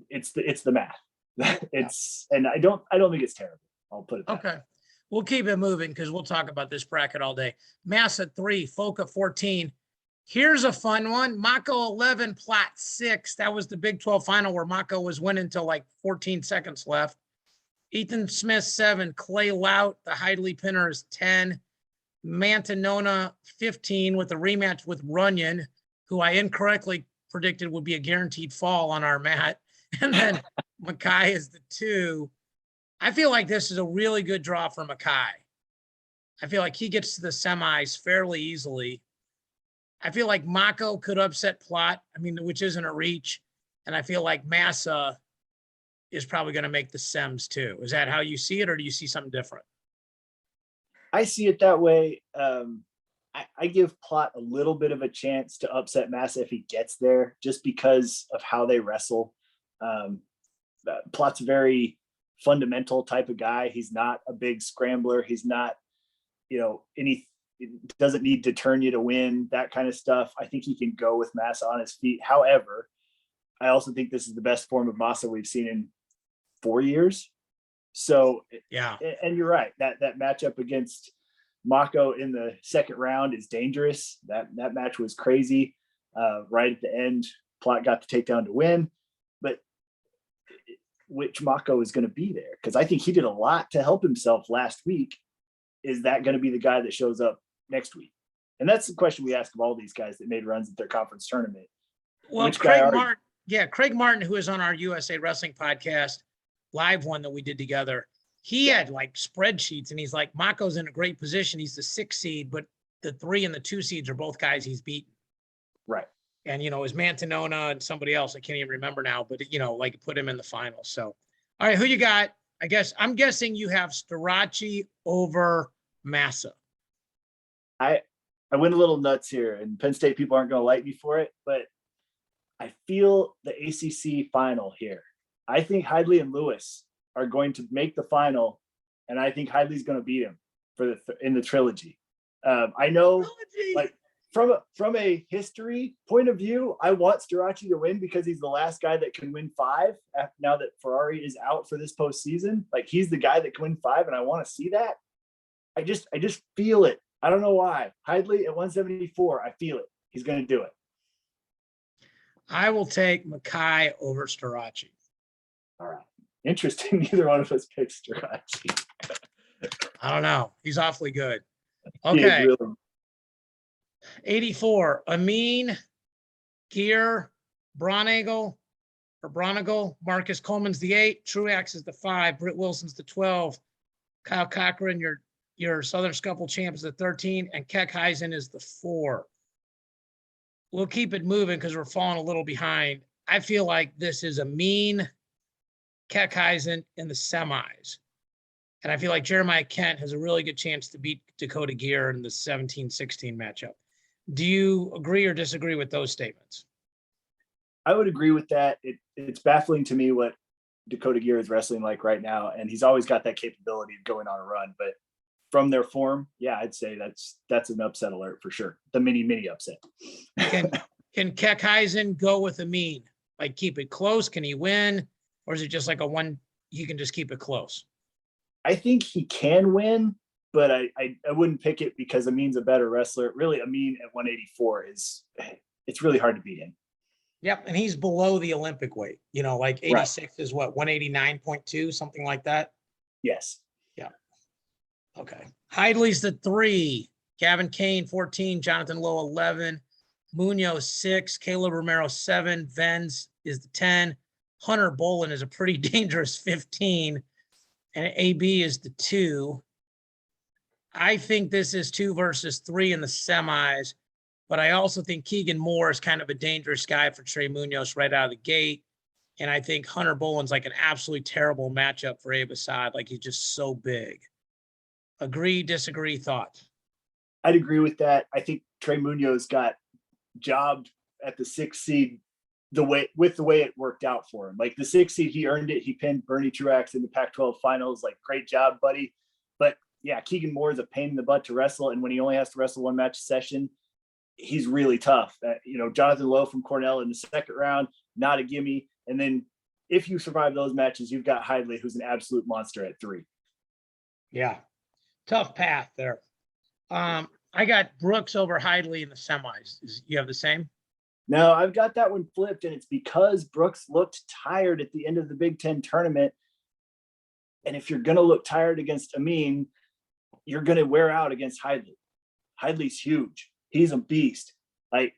it's the math. And I don't think it's terrible. I'll put it that way. Okay. We'll keep it moving because we'll talk about this bracket all day. Massa 3, Foca 14. Here's a fun one. Mako 11, Platt 6. That was the Big 12 final where Mako was winning until like 14 seconds left. Ethan Smith 7, Clay Lout, the Hidley Pinner is 10. Mantanona 15 with a rematch with Runyon, who I incorrectly predicted would be a guaranteed fall on our mat. And then Mackay is the 2. I feel like this is a really good draw for Mackay. I feel like he gets to the semis fairly easily. I feel like Mako could upset Plot, which isn't a reach. And I feel like Massa is probably going to make the sems too. Is that how you see it, or do you see something different? I see it that way. I give Plot a little bit of a chance to upset Massa if he gets there, just because of how they wrestle. Plot's a very fundamental type of guy. He's not a big scrambler. He's not, doesn't need to turn you to win, that kind of stuff. I think he can go with Massa on his feet. However, I also think this is the best form of Massa we've seen in 4 years. So, yeah. And you're right. That matchup against Mako in the second round is dangerous. That match was crazy. Right at the end, Plot got the takedown to win. But which Mako is going to be there? Because I think he did a lot to help himself last week. Is that going to be the guy that shows up next week? And that's the question we ask of all these guys that made runs at their conference tournament. Well, Craig Martin, who is on our USA Wrestling podcast, live one that we did together, he had like spreadsheets, and he's like, Mako's in a great position. He's the 6 seed, but the 3 and the 2 seeds are both guys he's beaten. Right. And, is Mantanona and somebody else. I can't even remember now, but, put him in the final. So, all right, who you got? I'm guessing you have Starachi over Massa. I went a little nuts here, and Penn State people aren't going to like me for it, but I feel the ACC final here. I think Hidley and Lewis are going to make the final, and I think Hidley's going to beat him in the trilogy. I know, like, from a history point of view, I want Starachi to win because he's the last guy that can win 5 now that Ferrari is out for this postseason. Like, he's the guy that can win 5, and I want to see that. I just feel it. I don't know why. Hidley at 174, I feel it. He's going to do it. I will take Mackay over Starachi. All right. Interesting. Neither one of us picked Starachi. I don't know. He's awfully good. Okay. Really... 84, Amin, Gear, Bronigal, Marcus Coleman's the 8, Truax is the 5, Britt Wilson's the 12, Kyle Cochran, your Southern Scuffle champ, is the 13, and Keckheisen is the 4. We'll keep it moving because we're falling a little behind. I feel like this is Amin, Keckheisen in the semis. And I feel like Jeremiah Kent has a really good chance to beat Dakota Gear in the 17-16 matchup. Do you agree or disagree with those statements? I would agree with that. It's baffling to me what Dakota Gear is wrestling like right now, and he's always got that capability of going on a run. But from their form, yeah, I'd say that's an upset alert for sure. The mini upset. Can Keckheisen go with Amin? Like, keep it close? Can he win? Or is it just like a one, he can just keep it close? I think he can win, but I wouldn't pick it because Amin's a better wrestler. Really, Amin at 184 it's really hard to beat him. Yep, and he's below the Olympic weight. Like 86 right. Is what, 189.2, something like that? Yes. Yeah. Okay. Hidley's the 3, Gavin Kane 14, Jonathan Lowe 11, Munoz 6, Caleb Romero 7, Venz is the 10, Hunter Bolin is a pretty dangerous 15, and AB is the 2. I think this is 2 versus 3 in the semis, but I also think Keegan Moore is kind of a dangerous guy for Trey Munoz right out of the gate. And I think Hunter Bolin's like an absolutely terrible matchup for Abe Assad. Like, he's just so big. Agree, disagree, thought? I'd agree with that. I think Trey Munoz got jobbed at the 6th seed the way it worked out for him. Like the 6th seed, he earned it. He pinned Bernie Truax in the Pac-12 finals. Like, great job, buddy. But yeah, Keegan Moore is a pain in the butt to wrestle. And when he only has to wrestle one match a session, he's really tough. Jonathan Lowe from Cornell in the 2nd round, not a gimme. And then if you survive those matches, you've got Hidley, who's an absolute monster at 3. Yeah. Tough path there. I got Brooks over Hidley in the semis. You have the same? No, I've got that one flipped, and it's because Brooks looked tired at the end of the Big Ten tournament. And if you're going to look tired against Amin, you're going to wear out against Hidley. Hidley's huge. He's a beast. Like,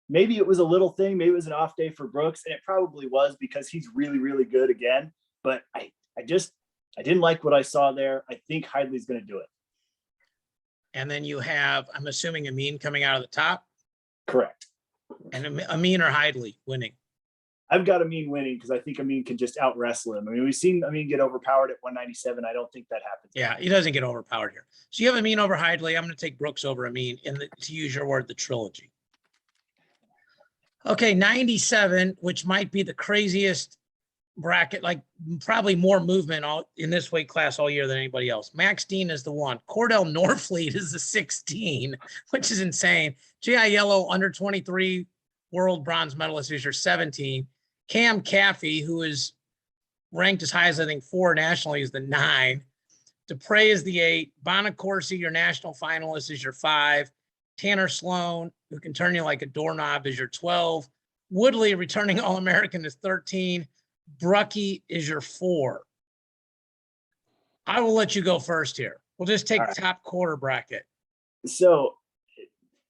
maybe it was a little thing. Maybe it was an off day for Brooks, and it probably was because he's really, really good again. But I didn't like what I saw there. I think Hidley's going to do it. And then you have, I'm assuming, Amin coming out of the top. Correct. And Amin or Hidley winning. I've got Amin winning because I think Amin can just out wrestle him. I mean, we've seen Amin get overpowered at 197. I don't think that happens. Yeah, he doesn't get overpowered here. So you have Amin over Hidley. I'm going to take Brooks over Amin to use your word, the trilogy. Okay, 97, which might be the craziest bracket, like probably more movement in this weight class all year than anybody else. Max Dean is the 1. Cordell Norfleet is the 16, which is insane. J.I. Yellow, under 23 world bronze medalist, is your 17. Cam Caffey, who is ranked as high as I think 4 nationally, is the 9. Dupre is the 8. Bonacorsi, your national finalist, is your 5. Tanner Sloan, who can turn you like a doorknob, is your 12. Woodley, returning All-American, is 13. Brucky is your 4. I will let you go first here. We'll just take the top quarter bracket. So,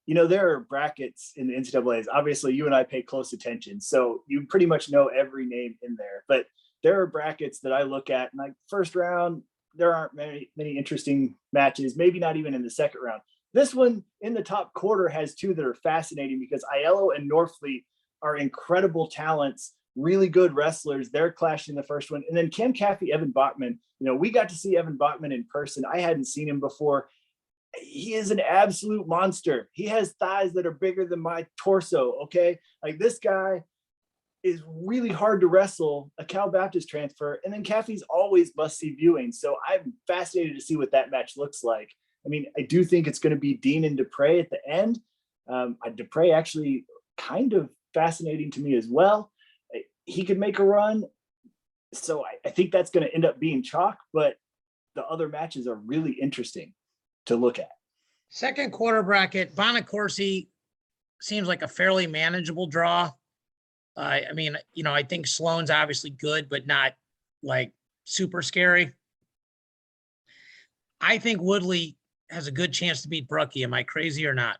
there are brackets in the NCAAs. Obviously, you and I pay close attention, so you pretty much know every name in there. But there are brackets that I look at, and like first round, there aren't many interesting matches, maybe not even in the second round. This one in the top quarter has 2 that are fascinating because Aiello and Norfleet are incredible talents, really good wrestlers. They're clashing the first one. And then Cam Caffey, Evan Bachman. We got to see Evan Bachman in person. I hadn't seen him before. He is an absolute monster. He has thighs that are bigger than my torso, okay? Like, this guy is really hard to wrestle, a Cal Baptist transfer. And then Caffey's always must-see viewing. So I'm fascinated to see what that match looks like. I mean, I do think it's going to be Dean and Dupre at the end. Dupre actually kind of fascinating to me as well. He could make a run. So I think that's going to end up being chalk, but the other matches are really interesting to look at. Second quarter bracket, Bonacorsi seems like a fairly manageable draw. I think Sloan's obviously good, but not like super scary. I think Woodley has a good chance to beat Brucky. Am I crazy or not?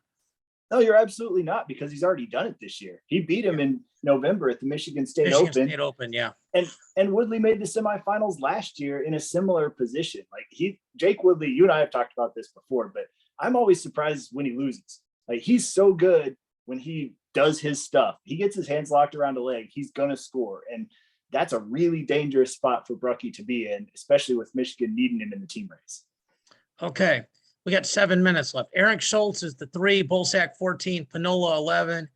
No, you're absolutely not, because he's already done it this year. He beat him in November at the Michigan State Open. Yeah. And Woodley made the semifinals last year in a similar position. Like, Jake Woodley, you and I have talked about this before, but I'm always surprised when he loses. Like, he's so good when he does his stuff. He gets his hands locked around a leg, he's going to score. And that's a really dangerous spot for Brucky to be in, especially with Michigan needing him in the team race. Okay. We got 7 minutes left. Eric Schultz is the 3, Bolsack 14, Panola 11,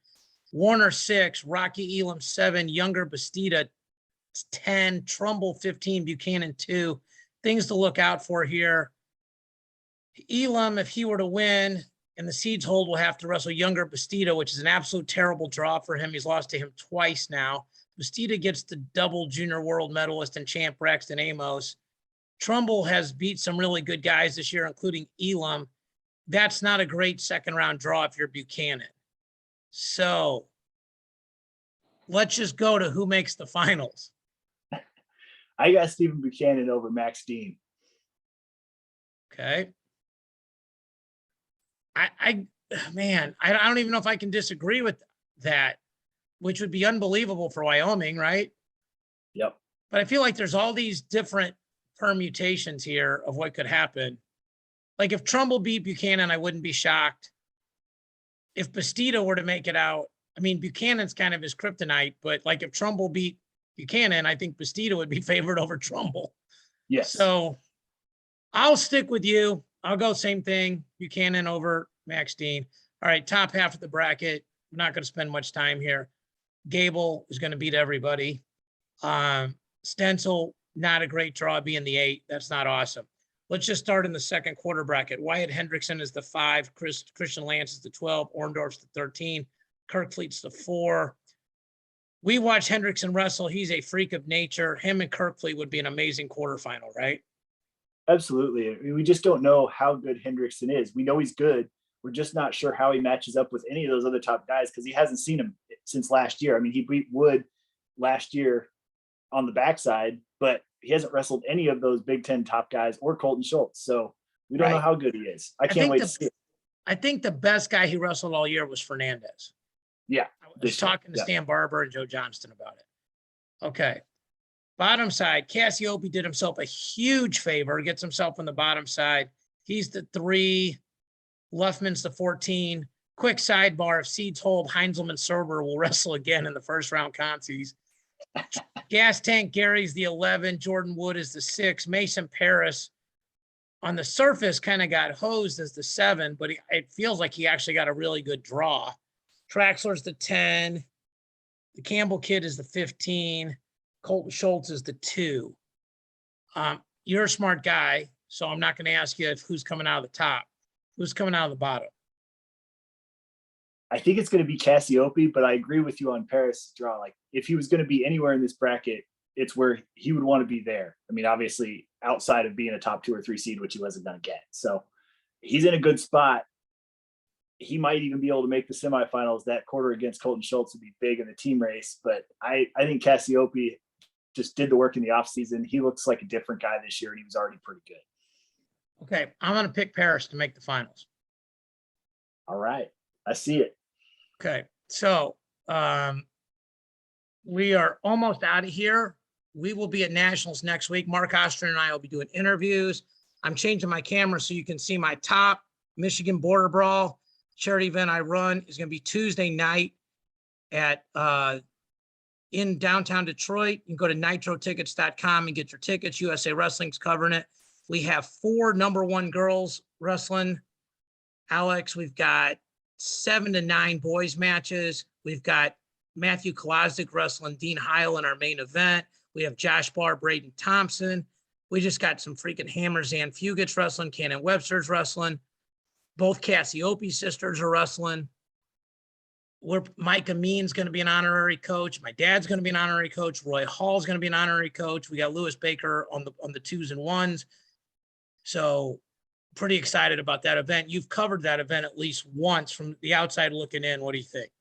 Warner 6, Rocky Elam 7, Younger Bastida 10, Trumbull 15, Buchanan 2. Things to look out for here. Elam, if he were to win and the seeds hold, will have to wrestle Younger Bastida, which is an absolute terrible draw for him. He's lost to him twice now. Bastida gets the double junior world medalist and champ Braxton Amos. Trumbull has beat some really good guys this year, including Elam. That's not a great second round draw if you're Buchanan. So let's just go to who makes the finals. I got Stephen Buchanan over Max Dean. Okay. I don't even know if I can disagree with that, which would be unbelievable for Wyoming, right? Yep. But I feel like there's all these different permutations here of what could happen. Like, if Trumbull beat Buchanan, I wouldn't be shocked. If Bastida were to make it out, I mean, Buchanan's kind of his kryptonite, but like if Trumbull beat Buchanan, I think Bastida would be favored over Trumbull. Yes. So I'll stick with you. I'll go same thing. Buchanan over Max Dean. All right, top half of the bracket. I'm not going to spend much time here. Gable is going to beat everybody. Stencil, not a great draw, being the 8. That's not awesome. Let's just start in the second quarter bracket. Wyatt Hendrickson is the 5. Christian Lance is the 12. Orndorff's the 13. Kirkfleet's the 4. We watch Hendrickson wrestle. He's a freak of nature. Him and Kirkfleet would be an amazing quarterfinal, right? Absolutely. I mean, we just don't know how good Hendrickson is. We know he's good. We're just not sure how he matches up with any of those other top guys because he hasn't seen him since last year. I mean, he beat Wood last year on the backside, but he hasn't wrestled any of those Big Ten top guys or Colton Schultz. So we don't know how good he is. I can't wait to see it. I think the best guy he wrestled all year was Fernandez. Yeah. I was talking to Stan Barber and Joe Johnston about it. Okay. Bottom side, Cassiope did himself a huge favor, gets himself on the bottom side. He's the 3. Luffman's the 14. Quick sidebar, if seeds hold, Heinzelman Serber will wrestle again in the first round consies. Gas Tank Gary's the 11. Jordan Wood is the 6. Mason Paris on the surface kind of got hosed as the 7, but it feels like he actually got a really good draw. Traxler's the 10. The Campbell kid is the 15. Colton Schultz is the 2. You're a smart guy, so I'm not going to ask you who's coming out of the top. Who's coming out of the bottom? I think it's going to be Cassiope, but I agree with you on Paris' draw. Like, if he was going to be anywhere in this bracket, it's where he would want to be there. I mean, obviously, outside of being a top 2 or 3 seed, which he wasn't going to get. So he's in a good spot. He might even be able to make the semifinals. That quarter against Colton Schultz would be big in the team race. But I think Cassiope just did the work in the offseason. He looks like a different guy this year, and he was already pretty good. Okay, I'm going to pick Paris to make the finals. All right. I see it. Okay, so we are almost out of here. We will be at Nationals next week. Mark Oster and I will be doing interviews. I'm changing my camera so you can see my top. Michigan Border Brawl charity event I run is going to be Tuesday night at in downtown Detroit. You can go to nitrotickets.com and get your tickets. USA Wrestling's covering it. We have 4 number 1 girls wrestling. Alex, we've got 7 to 9 boys matches. We've got Matthew Kolosnik wrestling Dean Heil in our main event. We have Josh Barr, Braden Thompson. We just got some freaking hammers and Fugits wrestling. Cannon Webster's wrestling. Both Cassiope sisters are wrestling. Mike Amin's going to be an honorary coach. My dad's going to be an honorary coach. Roy Hall's going to be an honorary coach. We got Lewis Baker on the 2s and 1s. So pretty excited about that event. You've covered that event at least once from the outside looking in. What do you think?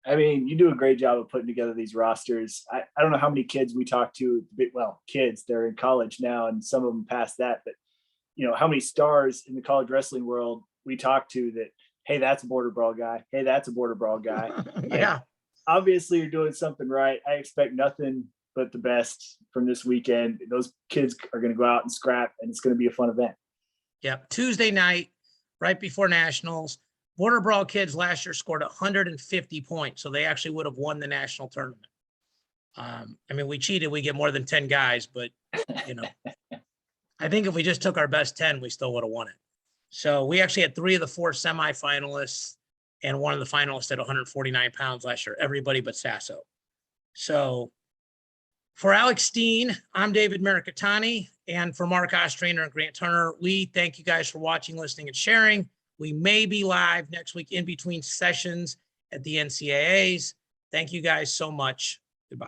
I mean, you do a great job of putting together these rosters. I don't know how many kids we talk to. Well, kids, they're in college now, and some of them past that. But, you know, how many stars in the college wrestling world we talk to that, hey, that's a Border Brawl guy. Hey, that's a Border Brawl guy. Yeah. And obviously, you're doing something right. I expect nothing but the best from this weekend. Those kids are going to go out and scrap, and it's going to be a fun event. Yeah. Tuesday night, right before Nationals. Border Brawl kids last year scored 150 points, so they actually would have won the national tournament. I mean, we cheated. We get more than 10 guys, but, you know, I think if we just took our best 10, we still would have won it. So we actually had 3 of the 4 semifinalists and one of the finalists at 149 pounds last year, everybody but Sasso. So for Alex Steen, I'm David Mirikitani, and for Mark Ostrainer and Grant Turner, we thank you guys for watching, listening, and sharing. We may be live next week in between sessions at the NCAAs. Thank you guys so much. Goodbye.